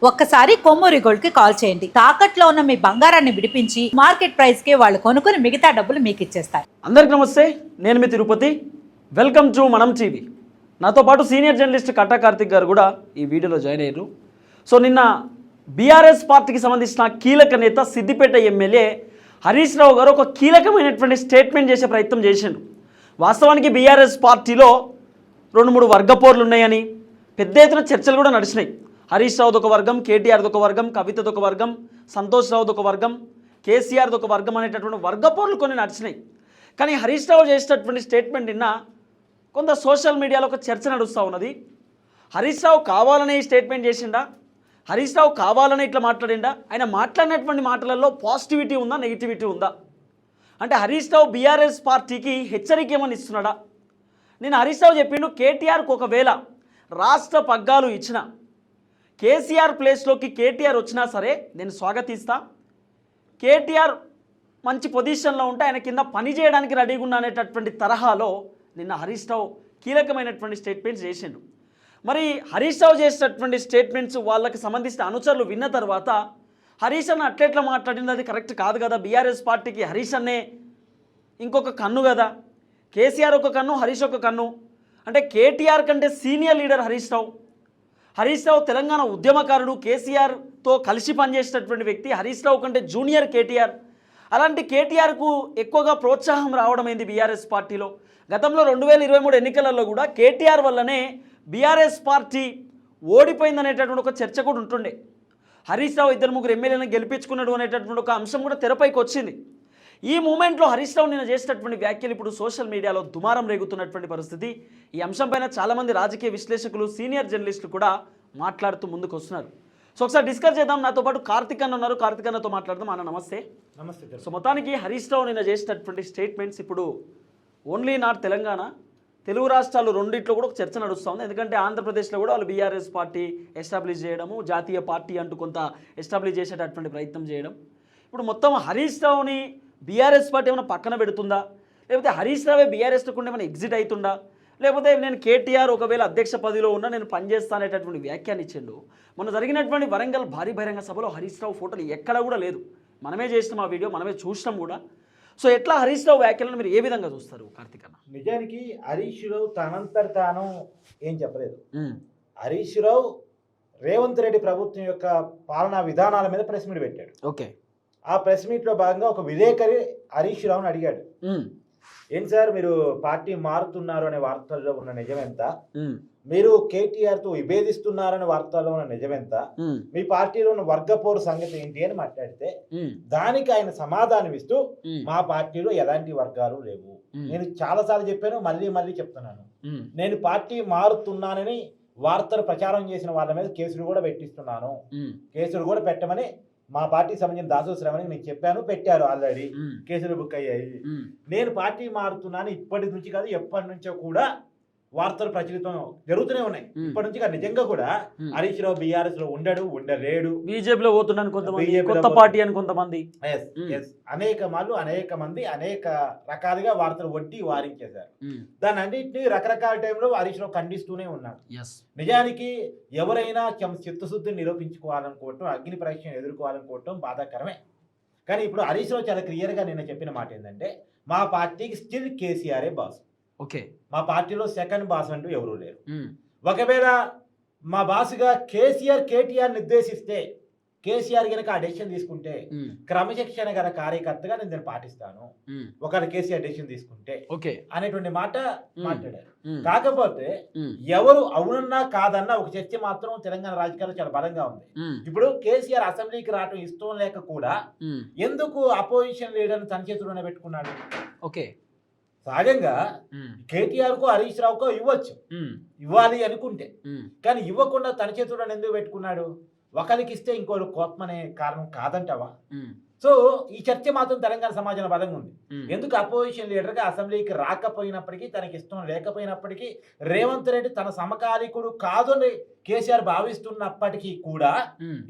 ఒక్కసారి కొమ్మూరి గోల్డ్ కి కాల్ చేయండి. తాకట్లో ఉన్న మీ బంగారాన్ని విడిపించి మార్కెట్ ప్రైస్ కి వాళ్ళు కొనుక్కుని మిగతా డబ్బులు మీకు ఇచ్చేస్తారు. అందరికి నమస్తే, నేను మీ తిరుపతి. వెల్కమ్ టు మనం టీవీ. నాతో పాటు సీనియర్ జర్నలిస్ట్ కట్టా కార్తిక్ గారు కూడా ఈ వీడియోలో జాయిన్ అయ్యారు. సో నిన్న బీఆర్ఎస్ పార్టీకి సంబంధించిన కీలక నేత సిద్దిపేట ఎమ్మెల్యే హరీష్ రావు గారు ఒక కీలకమైనటువంటి స్టేట్మెంట్ చేసే ప్రయత్నం చేసిండు. వాస్తవానికి బీఆర్ఎస్ పార్టీలో 2-3 వర్గపోర్లు ఉన్నాయని పెద్ద ఎత్తున చర్చలు కూడా నడిచినాయి. హరీష్ రావుది ఒక వర్గం, కేటీఆర్ది ఒక వర్గం, కవితది ఒక వర్గం, సంతోష్ రావుది ఒక వర్గం, కేసీఆర్ది ఒక వర్గం అనేటటువంటి వర్గపోర్లు కొన్ని నడిచినాయి. కానీ హరీష్ రావు చేసేటటువంటి స్టేట్మెంట్ నిన్న కొంత సోషల్ మీడియాలో ఒక చర్చ నడుస్తూ ఉన్నది. హరీష్ రావు కావాలనే ఈ స్టేట్మెంట్ చేసిండా, హరీష్ రావు కావాలనే ఇట్లా మాట్లాడిండా, ఆయన మాట్లాడినటువంటి మాటలలో పాజిటివిటీ ఉందా, నెగిటివిటీ ఉందా, అంటే హరీష్ రావు బీఆర్ఎస్ పార్టీకి హెచ్చరిక ఏమని ఇస్తున్నాడా? నేను హరీష్ రావు చెప్పిండు, కేటీఆర్కి ఒకవేళ రాష్ట్ర పగ్గాలు ఇచ్చిన కేసీఆర్ ప్లేస్లోకి కేటీఆర్ వచ్చినా సరే నేను స్వాగతిస్తా, కేటీఆర్ మంచి పొజిషన్లో ఉంటే ఆయన కింద పని చేయడానికి రెడీగా ఉన్నా అనేటటువంటి తరహాలో నిన్న హరీష్ రావు కీలకమైనటువంటి స్టేట్మెంట్స్ చేసిండు. మరి హరీష్ రావు చేసేటటువంటి స్టేట్మెంట్స్ వాళ్ళకి సంబంధించిన అనుచరులు విన్న తర్వాత హరీష్ అన్న అట్లెట్లా మాట్లాడింది, అది కరెక్ట్ కాదు కదా, బీఆర్ఎస్ పార్టీకి హరీష్ అన్నే ఇంకొక కన్ను కదా, కేసీఆర్ ఒక కన్ను, హరీష్ ఒక కన్ను, అంటే కేటీఆర్ కంటే సీనియర్ లీడర్ హరీష్ రావు. హరీష్ రావు తెలంగాణ ఉద్యమకారుడు, కేసీఆర్తో కలిసి పనిచేసేటటువంటి వ్యక్తి. హరీష్ రావు కంటే జూనియర్ కేటీఆర్. అలాంటి కేటీఆర్కు ఎక్కువగా ప్రోత్సాహం రావడమైంది బీఆర్ఎస్ పార్టీలో. గతంలో 2023 ఎన్నికలలో కూడా కేటీఆర్ వల్లనే బీఆర్ఎస్ పార్టీ ఓడిపోయిందనేటటువంటి ఒక చర్చ కూడా ఉంటుండే. హరీష్ రావు 2-3 ఎమ్మెల్యేలను గెలిపించుకున్నాడు అనేటటువంటి ఒక అంశం కూడా తెరపైకి వచ్చింది. ఈ మూమెంట్లో హరీష్ రావు నిన్న చేసేటటువంటి వ్యాఖ్యలు ఇప్పుడు సోషల్ మీడియాలో దుమారం రేగుతున్నటువంటి పరిస్థితి. ఈ అంశంపైన చాలామంది రాజకీయ విశ్లేషకులు, సీనియర్ జర్నలిస్టులు కూడా మాట్లాడుతూ ముందుకు వస్తున్నారు. సో ఒకసారి డిస్కస్ చేద్దాం. నాతో పాటు కార్తిక్ అన్న ఉన్నారు, కార్తిక్ అన్నతో మాట్లాడదాం. అన్న నమస్తే. నమస్తే. సో మొత్తానికి హరీష్ రావు నిన్న చేసేటటువంటి స్టేట్మెంట్స్ ఇప్పుడు ఓన్లీ నాట్ తెలంగాణ, తెలుగు రాష్ట్రాలు రెండిట్లో కూడా ఒక చర్చ నడుస్తుంది. ఎందుకంటే ఆంధ్రప్రదేశ్లో కూడా వాళ్ళు బీఆర్ఎస్ పార్టీ ఎస్టాబ్లిష్ చేయడము, జాతీయ పార్టీ అంటూ కొంత ఎస్టాబ్లిష్ చేసేటటువంటి ప్రయత్నం చేయడం. ఇప్పుడు మొత్తం హరీష్ రావుని బీఆర్ఎస్ పార్టీ ఏమైనా పక్కన పెడుతుందా, లేకపోతే హరీష్ రావే బీఆర్ఎస్ కూడా ఏమైనా ఎగ్జిట్ అవుతుందా, లేకపోతే నేను కేటీఆర్ ఒకవేళ అధ్యక్ష పదవిలో ఉన్నా నేను పనిచేస్తానేటటువంటి వ్యాఖ్యాన్ని ఇచ్చిండు. మొన్న జరిగినటువంటి వరంగల్ భారీ బహిరంగ సభలో హరీష్ రావు ఫోటోలు ఎక్కడ కూడా లేదు. మనమే చేసినాం ఆ వీడియో, మనమే చూసినాం కూడా. సో ఎట్లా హరీష్ రావు వ్యాఖ్యలను మీరు ఏ విధంగా చూస్తారు కార్తిక్ అన్న? నిజానికి హరీష్ రావు తనంతట తాను ఏం చెప్పలేదు. హరీష్ రావు రేవంత్ రెడ్డి ప్రభుత్వం యొక్క పాలనా విధానాల మీద ప్రెస్ మీట్ పెట్టాడు. ఓకే. ఆ ప్రెస్ మీట్లో భాగంగా ఒక విలేకరి హరీష్ రావుని అడిగాడు, ఏం సార్ మీరు పార్టీ మారుతున్నారు అనే వార్తల్లో ఉన్న నిజమెంత, మీరు కేటీఆర్తో విభేదిస్తున్నారనే వార్తల్లో ఉన్న నిజమెంత, మీ పార్టీలో ఉన్న వర్గపోరు సంగతి ఏంటి అని మాట్లాడితే దానికి ఆయన సమాధానం ఇస్తూ మా పార్టీలో ఎలాంటి వర్గాలు లేవు, నేను చాలాసార్లు చెప్పాను, మళ్ళీ మళ్ళీ చెప్తున్నాను, నేను పార్టీ మారుతున్నానని వార్తలు ప్రచారం చేసిన వాళ్ళ మీద కేసులు కూడా పెట్టిస్తున్నాను, కేసులు కూడా పెట్టమని మా పార్టీకి సంబంధించిన దాసో శ్రవణికి నేను చెప్పాను, పెట్టారు, ఆల్రెడీ కేసులు బుక్ అయ్యాయి. నేను పార్టీ మారుతున్నాను ఇప్పటి నుంచి కాదు, ఎప్పటి నుంచో కూడా వార్తలు ప్రచురితం జరుగుతూనే ఉన్నాయి. ఇప్పటి నుంచి నిజంగా కూడా హరీష్ రావు బీఆర్ఎస్ లో ఉండలేడు, బీజేపీలో పోతున్నాను కొంతమంది, కొత్త పార్టీ అని కొంతమంది, అనేక మంది అనేక రకాలుగా వార్తలు వడ్డీ వారించేశారు. దాని అన్నింటినీ రకరకాల టైంలో హరీష్ రావు ఖండిస్తూనే ఉన్నాడు. నిజానికి ఎవరైనా చిత్తశుద్ధిని నిరూపించుకోవాలనుకోవటం, అగ్ని పరీక్షను ఎదుర్కోవాలనుకోవటం బాధాకరమే. కానీ ఇప్పుడు హరీష్ రావు చాలా క్లియర్గా నిన్న చెప్పిన మాట ఏంటంటే, మా పార్టీకి స్టిల్ కేసీఆరే బాస్. ఓకే. మా పార్టీలో సెకండ్ బాస్ అంటూ ఎవరూ లేరు. ఒకవేళ మా బాస్గా కేటీఆర్ నిర్దేశిస్తే, కేసీఆర్ కనుక ఆ డెసిషన్ తీసుకుంటే క్రమశిక్షణ గల కార్యకర్తగా నేను దాన్ని పాటిస్తాను, ఒకవేళ కేసీఆర్ డెసిషన్ తీసుకుంటే అనేటువంటి మాట మాట్లాడారు. కాకపోతే ఎవరు అవునన్నా కాదన్నా ఒక చర్చ మాత్రం తెలంగాణ రాజకీయాల్లో చాలా బలంగా ఉంది. ఇప్పుడు కేసీఆర్ అసెంబ్లీకి రావడం ఇష్టం లేక కూడా ఎందుకు అపోజిషన్ లీడర్ని తన చేతిలోనే పెట్టుకున్నాడు? ఓకే. సహజంగా కేటీఆర్ కు హరీష్ రావుకో ఇవ్వాలి అనుకుంటే, కానీ ఇవ్వకుండా తన చేతుల్లో ఎందుకు పెట్టుకున్నాడు? ఒకరికి ఇస్తే ఇంకోరు కోపమనే కారణం కాదంటావా? సో ఈ చర్చ మాత్రం తెలంగాణ సమాజంలో బలంగా ఉంది. ఎందుకు అపోజిషన్ లీడర్ గా అసెంబ్లీకి రాకపోయినప్పటికీ, తనకి ఇష్టం లేకపోయినప్పటికీ, రేవంత్ రెడ్డి తన సమకాలీకుడు కాదని కేసీఆర్ భావిస్తున్నప్పటికీ కూడా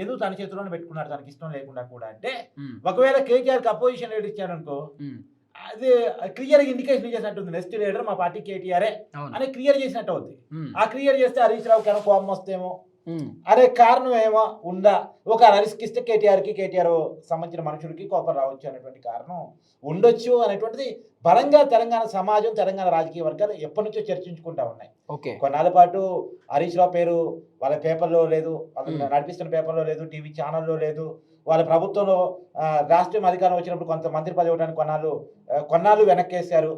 ఎందుకు తన చేతుల్లోనే పెట్టుకున్నాడు తనకి ఇష్టం లేకుండా కూడా? అంటే ఒకవేళ కేటీఆర్ కి అపోజిషన్ లీడర్ ఇచ్చాడనుకో, అది క్లియర్ ఇండికేషన్ చేసినట్టుంది, నెక్స్ట్ లీడర్ మా పార్టీ కేటీఆర్ఏ అని క్లియర్ చేసినట్టు అవుతుంది. ఆ క్లియర్ చేస్తే హరీష్ రావుకి ఏమో కోపం వస్తేమో, అనే కారణం ఏమో ఉందా, ఒక రిస్క్ ఇస్తే కేటీఆర్ సంబంధించిన మనుషులకి కోపం రావచ్చు అనేటువంటి కారణం ఉండొచ్చు అనేటువంటిది బలంగా తెలంగాణ సమాజం, తెలంగాణ రాజకీయ వర్గాలు ఎప్పటి నుంచో చర్చించుకుంటా ఉన్నాయి. ఓకే, కొన్నాళ్ళ పాటు హరీష్ రావు పేరు వాళ్ళ పేపర్లో లేదు, వాళ్ళు నడిపిస్తున్న పేపర్లో లేదు, టీవీ ఛానల్లో లేదు. వాళ్ళ ప్రభుత్వంలో రాష్ట్రీయ అధికారం వచ్చినప్పుడు కొంత మంత్రి పదవి ఇవ్వడానికి కొన్నాళ్ళు వెనక్కేశారు,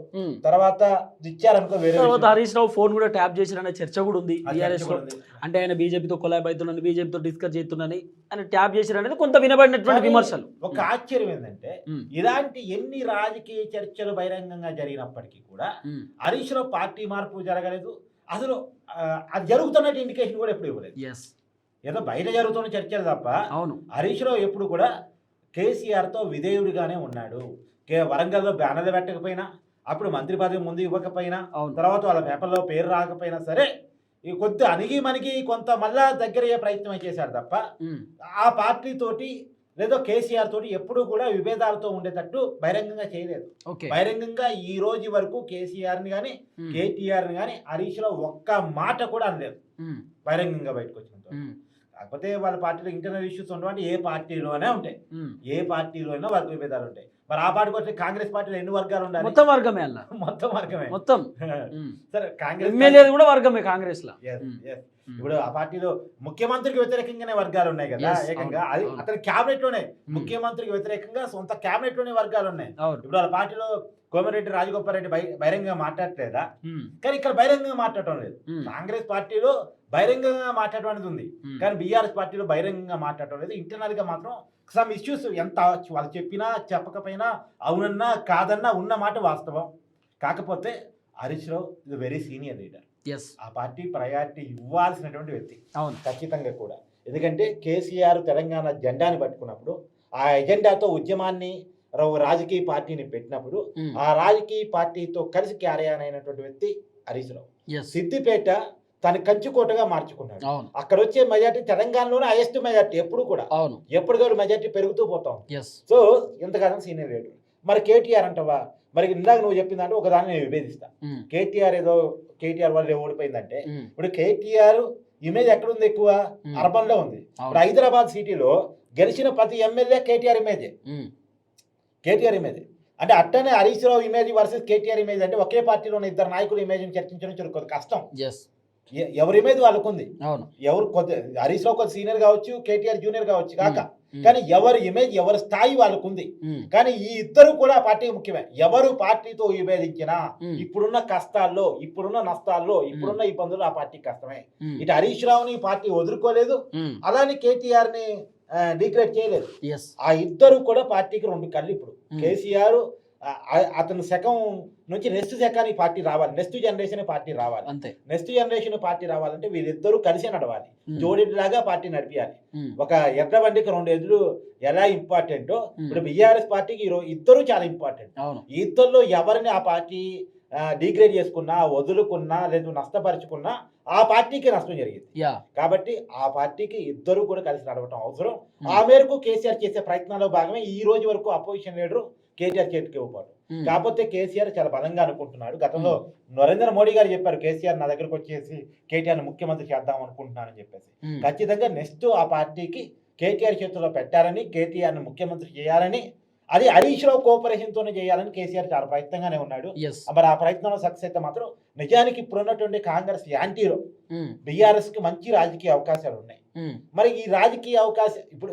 తర్వాత ఇచ్చారనుకో వేరే. హరీష్ రావు ఫోన్ కూడా ట్యాప్ చేసిరనే చర్చ కూడా ఉంది బీఆర్ఎస్ లో. అంటే ఆయన బీజేపీతో కొలాబ్ అవుతున్నాను, బీజేపీతో డిస్కస్ చేస్తున్నాను అని ట్యాప్ చేసిరు అనేది కొంత వినబడినటువంటి విమర్శలు. ఒక ఆశ్చర్యం ఏంటంటే ఇలాంటి ఎన్ని రాజకీయ చర్చలు బహిరంగంగా జరిగినప్పటికీ కూడా హరీష్ రావు పార్టీ మార్పు జరగలేదు. అసలు అది జరుగుతున్నట్టు ఇండికేషన్ కూడా ఎప్పుడు ఇవ్వలేదు. ఏదో బయట జరుగుతున్న చర్చలు తప్ప అవును, హరీష్ రావు ఎప్పుడు కూడా కేసీఆర్తో విధేయుడిగానే ఉన్నాడు. వరంగల్లో బ్యానర్లు పెట్టకపోయినా, అప్పుడు మంత్రి పదవి ముందు ఇవ్వకపోయినా, తర్వాత వాళ్ళ పేపర్లో పేరు రాకపోయినా సరే ఈ కొద్ది అణిగి మనకి కొంత మళ్ళా దగ్గర అయ్యే ప్రయత్నం చేశారు తప్ప ఆ పార్టీతోటి లేదో కేసీఆర్ తోటి ఎప్పుడు కూడా విభేదాలతో ఉండేటట్టు బహిరంగంగా చేయలేదు. బహిరంగంగా ఈ రోజు వరకు కేసీఆర్ని కానీ కేటీఆర్ని కానీ హరీష్ రావు ఒక్క మాట కూడా అనలేదు బహిరంగంగా బయటకు వచ్చిన. కాకపోతే వాళ్ళ పార్టీలో ఇంటర్నల్ ఇష్యూస్ ఉండవంటే ఏ పార్టీలోనే ఉంటాయి, ఏ పార్టీలోనైనా వర్గ విభేదాలు ఉంటాయి. మరి ఆ పార్టీకి వచ్చే కాంగ్రెస్ పార్టీలో ఎన్ని వర్గాలు ఉండాలి? మొత్తం వర్గమే అన్న, మొత్తం వర్గమే. మొత్తం సరే, కాంగ్రెస్ ఎమ్మెల్యే కూడా వర్గమే కాంగ్రెస్ లో. ఇప్పుడు ఆ పార్టీలో ముఖ్యమంత్రికి వ్యతిరేకంగానే వర్గాలు ఉన్నాయి కదా, ఏకంగా అది అతని క్యాబినెట్ లోనే ముఖ్యమంత్రికి వ్యతిరేకంగా సొంత క్యాబినెట్ లోనే వర్గాలు ఉన్నాయి. ఇప్పుడు వాళ్ళ పార్టీలో కోమరెడ్డి రాజగోపాల్ రెడ్డి బహిరంగంగా మాట్లాడలేదా? కానీ ఇక్కడ బహిరంగంగా మాట్లాడటం లేదు. కాంగ్రెస్ పార్టీలో బహిరంగంగా మాట్లాడటం అనేది ఉంది, కానీ బీఆర్ఎస్ పార్టీలో బహిరంగంగా మాట్లాడటం లేదు. ఇంటర్నల్ గా మాత్రం సమ్ ఇష్యూస్ ఎంత వాళ్ళు చెప్పినా చెప్పకపోయినా, అవునన్నా కాదన్నా ఉన్న మాట వాస్తవం. కాకపోతే హరీష్ రావు ఇది వెరీ సీనియర్ లీడర్, ఆ పార్టీ ప్రయారిటీ ఇవ్వాల్సినటువంటి వ్యక్తి ఖచ్చితంగా కూడా. ఎందుకంటే కేసీఆర్ తెలంగాణ జెండాని పట్టుకున్నప్పుడు, ఆ ఎజెండాతో ఉద్యమాన్ని రాజకీయ పార్టీని పెట్టినప్పుడు ఆ రాజకీయ పార్టీతో కలిసి క్యారీ అయినటువంటి వ్యక్తి హరీష్ రావు. సిద్దిపేట తన కంచుకోటగా మార్చుకున్నాడు. అక్కడ వచ్చే మెజార్టీ తెలంగాణలోనే హైయెస్ట్ మెజార్టీ ఎప్పుడు కూడా, ఎప్పటికప్పుడు మెజార్టీ పెరుగుతూ పోతాం. సో ఇంతకాలం సీనియర్ లీడర్. మరి కేటీఆర్ అంటవా, మరి ఇందాక నువ్వు చెప్పిందంటే ఒకదాన్ని నేను విభేదిస్తా. కేటీఆర్ వల్ల ఓడిపోయిందంటే ఇప్పుడు కేటీఆర్ ఇమేజ్ ఎక్కడుంది? ఎక్కువ అర్బన్ లో ఉంది. ఇప్పుడు హైదరాబాద్ సిటీలో గెలిచిన ప్రతి ఎమ్మెల్యే కేటీఆర్ ఇమేజ్. అంటే అట్టనే Harish Rao image versus KTR image అంటే ఒకే పార్టీలో ఉన్న ఇద్దరు నాయకుల ఇమేజ్ చర్చించడం కొద్ది కష్టం. ఎవరి ఇమేజ్ వాళ్ళకు ఉంది. ఎవరు కొద్ది హరీష్ రావు కొద్ది సీనియర్ కావచ్చు, కేటీఆర్ జూనియర్ కావచ్చు కాక, కానీ ఎవరి ఇమేజ్ ఎవరి స్థాయి వాళ్ళకు ఉంది. కానీ ఈ ఇద్దరు కూడా పార్టీకి ముఖ్యమే. ఎవరు పార్టీతో విభేదించినా ఇప్పుడున్న కష్టాల్లో, ఇప్పుడున్న నష్టాల్లో, ఇప్పుడున్న ఇబ్బందులు ఆ పార్టీకి కష్టమే. ఇటు హరీష్ రావుని పార్టీ వదులుకోలేదు, అలానే కేటీఆర్ ని డిగ్రేడ్ చేయలేదు. ఆ ఇద్దరు కూడా పార్టీకి రెండు కళ్ళు. ఇప్పుడు కేసీఆర్ అతను శకం నుంచి నెక్స్ట్ శకానికి పార్టీ రావాలి, నెక్స్ట్ జనరేషన్ పార్టీ రావాలి. నెక్స్ట్ జనరేషన్ పార్టీ రావాలంటే వీళ్ళిద్దరూ కలిసే నడవాలి, జోడీలాగా పార్టీ నడిపించాలి. ఒక ఎడ్ల బండికి రెండు ఎద్దులు ఎలా ఇంపార్టెంటో ఇప్పుడు బీఆర్ఎస్ పార్టీకి ఇద్దరు చాలా ఇంపార్టెంట్. ఈ ఇద్దరులో ఎవరిని ఆ పార్టీ డిగ్రేడ్ చేసుకున్నా, వదులుకున్నా, లేదా నష్టపరుచుకున్నా ఆ పార్టీకి నష్టం జరిగింది. కాబట్టి ఆ పార్టీకి ఇద్దరు కూడా కలిసి నడవటం అవసరం. ఆ మేరకు కేసీఆర్ చేసే ప్రయత్నాల్లో భాగమే ఈ రోజు వరకు అపోజిషన్ లీడర్ కేటీఆర్ చేతికి ఇవ్వబోదు. కాకపోతే కేసీఆర్ చాలా బలంగా అనుకుంటున్నాడు. గతంలో నరేంద్ర మోడీ గారు చెప్పారు, కేసీఆర్ నా దగ్గరకు వచ్చేసి కేటీఆర్ ముఖ్యమంత్రి చేద్దాం అనుకుంటున్నానని చెప్పేసి. ఖచ్చితంగా నెక్స్ట్ ఆ పార్టీకి కేటీఆర్ చేతుల్లో పెట్టారని, కేటీఆర్ ని ముఖ్యమంత్రి చేయాలని, అది హరీష్ రావు కోఆపరేషన్ తోనే చేయాలని కేసీఆర్ చాలా ప్రయత్నంగానే ఉన్నాడు. మరి ఆ ప్రయత్నంలో సక్సెస్ అయితే మాత్రం నిజానికి ఇప్పుడున్నటువంటి కాంగ్రెస్ యాంటీలో బీఆర్ఎస్ కి మంచి రాజకీయ అవకాశాలు ఉన్నాయి. మరి ఈ రాజకీయ అవకాశం ఇప్పుడు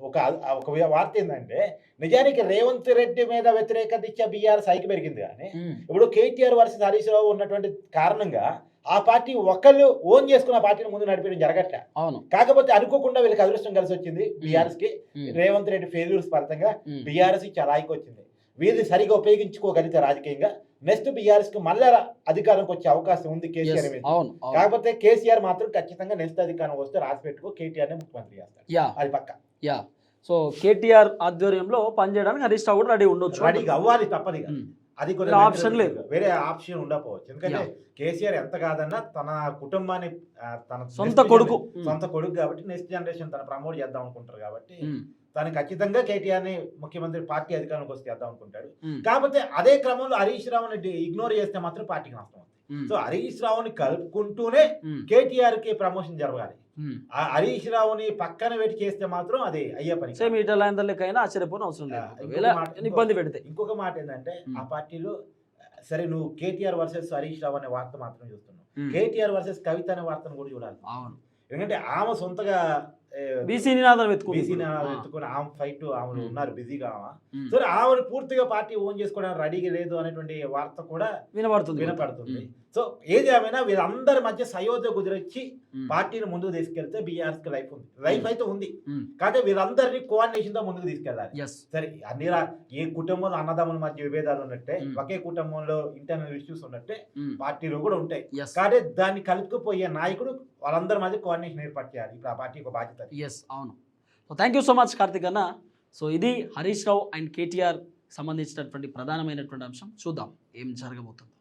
ఒక వార్త ఏంటంటే, నిజానికి రేవంత్ రెడ్డి మీద వ్యతిరేకత ఇచ్చే బీఆర్ఎస్ హైకి పెరిగింది. కానీ ఇప్పుడు కేటీఆర్ వర్సెస్ హరీష్ రావు ఉన్నటువంటి కారణంగా ఆ పార్టీ ఒకళ్ళు ఓన్ చేసుకున్న పార్టీని ముందు నడిపేయడం జరగట్లే. కాకపోతే అనుకోకుండా వీళ్ళకి అదృష్టం కలిసి వచ్చింది. బీఆర్ఎస్ కి రేవంత్ రెడ్డి ఫెయిల్యూర్స్ ఫలితంగా బీఆర్ఎస్ చాలా హైకి వచ్చింది. వీళ్ళు సరిగా ఉపయోగించుకోగలిగితే రాజకీయంగా నెక్స్ట్ బీఆర్ఎస్ కి మళ్ళా అధికారంకి వచ్చే అవకాశం ఉంది కేసీఆర్ మీద. కాకపోతే కేసీఆర్ మాత్రం ఖచ్చితంగా నెక్స్ట్ అధికారం వస్తే రాసి పెట్టుకో కేటీఆర్ నే ముఖ్యమంత్రి చేస్తారు, అది పక్క. సో కేటీఆర్ ఆధ్వర్యంలో పనిచేయడానికి హరీష్ రావు కూడా రెడీ ఉండొచ్చు, రెడీగా అవ్వాలి, తప్పదిగా. అది కొద్దిగా ఆప్షన్ లేదు, వేరే ఆప్షన్ ఉండకపోవచ్చు. ఎందుకంటే కేసీఆర్ ఎంత కాదన్నా తన కుటుంబాన్ని, తన సొంత కొడుకు కాబట్టి నెక్స్ట్ జనరేషన్ తన ప్రమోట్ చేద్దాం అనుకుంటారు. కాబట్టి తను ఖచ్చితంగా కేటీఆర్ ని ముఖ్యమంత్రి పార్టీ అధికారంలోకి వస్తే చేద్దాం అనుకుంటాడు. కాకపోతే అదే క్రమంలో హరీష్ రావుని ఇగ్నోర్ చేస్తే మాత్రం పార్టీకి నష్టం అవుతుంది. సో హరీష్ రావుని కలుపుకుంటూనే కేటీఆర్ కి ప్రమోషన్ జరగాలి. ఆ హరీష్ రావుని పక్కన పెట్టి చేస్తే మాత్రం అది అయ్యే పని. సేమ్ ఇటలైనా ఆశ్చర్యపోయిన అవసరం లేదు. ఇబ్బంది పెడితే ఇంకొక మాట ఏంటంటే ఆ పార్టీలో సరే నువ్వు కేటీఆర్ వర్సెస్ హరీష్ రావు అనే వార్త మాత్రం చూస్తున్నావు, కేటీఆర్ వర్సెస్ కవిత అనే వార్తను కూడా చూడాలి. అవును, ఎందుకంటే ఆమె సొంతగా బీసీ నినాదం ఎత్తుకుని ఆమె ఫైట్ ఆమె ఉన్నారు బిజీగా. సరే ఆమెను పూర్తిగా పార్టీ ఓన్ చేసుకోవడానికి రెడీగా లేదు అనేటువంటి వార్త కూడా వినపడుతుంది. సో ఏది ఏమైనా వీళ్ళందరి మధ్య సయోధ్య కుదిరొచ్చి పార్టీని ముందుకు తీసుకెళ్తే బీఆర్ఎస్ కి లైఫ్ అయితే ఉంది. కానీ వీళ్ళందరినీ కోఆర్డినేషన్ తో ముందుకు తీసుకెళ్ళాలి. సరే అన్ని ఏ కుటుంబంలో అన్నదమ్ముల మధ్య విభేదాలు ఉన్నట్టే ఒకే కుటుంబంలో ఇంటర్నల్ ఇష్యూస్ ఉన్నట్టే పార్టీలో కూడా ఉంటాయి. కానీ దాన్ని కలుపుకుపోయే నాయకుడు వాళ్ళందరి మధ్య కోఆర్డినేషన్ ఏర్పాటు చేయాలి. ఇప్పుడు ఆ పార్టీ ఒక బాధ్యత. అవును. So thank you so much Karthik అన్న. సో ఇది హరీష్ రావు అండ్ కేటీఆర్ సంబంధించినటువంటి ప్రధానమైనటువంటి అంశం. చూద్దాం ఏం జరగబోతుంది.